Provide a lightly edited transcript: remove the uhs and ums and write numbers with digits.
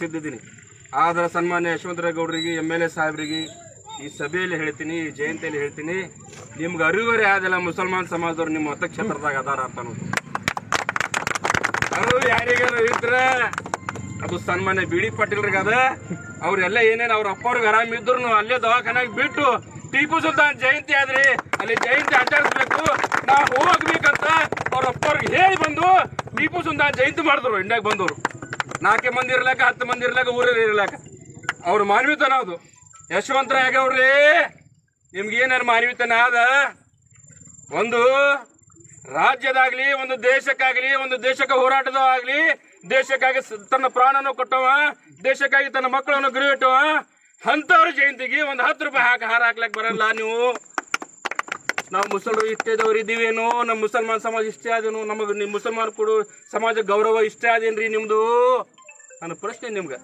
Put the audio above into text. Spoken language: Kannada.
ಸಿದ್ದಿದ್ದೀನಿ. ಆದ್ರೆ ಸನ್ಮಾನ್ಯ ಯಶವಂತರಾಯಗೌಡರಿಗೆ MLA ಸಾಹೇಬರಿಗೆ ಈ ಸಭೆಯಲ್ಲಿ ಹೇಳ್ತೀನಿ, ಈ ಜಯಂತಿಯಲ್ಲಿ ಹೇಳ್ತೀನಿ, ನಿಮ್ಗೆ ಅರಿವರೇ ಆದಿಲ್ಲ ಮುಸಲ್ಮಾನ್ ಸಮಾಜದವ್ರು ನಿಮ್ಮ ಮತಕ್ಷೇತ್ರದಾಗ ಅದಾರ ಅಂತ ಅನ್ನೋದು. ಅದು ಯಾರಿಗಾರು ಇದ್ರೆ ಅದು ಸನ್ಮಾನ್ಯ BD ಪಾಟೀಲ್ರಿಗೆ ಅದ. ಅವ್ರೆಲ್ಲ ಏನೇನು ಅವ್ರ ಅಪ್ಪವ್ರಿಗೆ ಆರಾಮ ಇದ್ರು ಅಲ್ಲೇ ದವಾಖಾನಾಗ ಬಿಟ್ಟು ಟಿಪ್ಪು ಸುಲ್ತಾನ್ ಜಯಂತಿ ಆದ್ರಿ ಅಲ್ಲಿ ಜಯಂತಿ ಆಚರಿಸ್ಬೇಕು ನಾವು ಹೋಗ್ಬೇಕಂತ ಅವ್ರ ಅಪ್ಪವ್ರಿಗೆ ಹೇಳಿ ಬಂದು ಟಿಪ್ಪು ಸುಲ್ತಾನ್ ಜಯಂತಿ ಮಾಡಿದ್ರು. ಇಂಡಿಯಾಗ ಬಂದವರು 4 ಮಂದಿ ಇರ್ಲಾಕ 10 ಮಂದಿ ಇರ್ಲಾಕ ಊರಲ್ಲಿ ಇರ್ಲಾಕ ಅವ್ರ ಮಾನವೀಯತನ ಅದು. ಯಶವಂತರಾಯಗೌಡ್ರಿ ನಿಮ್ಗೆ ಏನಾರು ಮಾನವೀಯತನ ಆದ? ಒಂದು ರಾಜ್ಯದಾಗ್ಲಿ, ಒಂದು ದೇಶಕ್ಕಾಗ್ಲಿ, ಒಂದು ದೇಶಕ್ಕೆ ಹೋರಾಟದಾಗ್ಲಿ, ದೇಶಕ್ಕಾಗಿ ತನ್ನ ಪ್ರಾಣನೂ ಕೊಟ್ಟವ, ದೇಶಕ್ಕಾಗಿ ತನ್ನ ಮಕ್ಕಳನ್ನು ಗುರಿಯಿಟ್ಟವ ಅಂತವ್ರ ಜಯಂತಿಗೆ ಒಂದು 10 ರೂಪಾಯಿ ಹಾರ ಹಾಕ್ಲಕ್ ಬರಲ್ಲ ನೀವು. ನಾವು ಮುಸಲ್ರು ಇಷ್ಟೇದವ್ರು ಇದ್ದೀವೇನು? ನಮ್ಮ ಮುಸಲ್ಮಾನ್ ಸಮಾಜ ಇಷ್ಟೇ ಆದೇನು? ನಮಗೆ ನಿಮ್ಮ ಮುಸಲ್ಮಾನ್ ಕೊಡು ಸಮಾಜ ಗೌರವ ಇಷ್ಟೇ ಆದೇನ್ರಿ ನಿಮ್ದು? ನನ್ನ ಪ್ರಶ್ನೆ ನಿಮ್ಗೆ.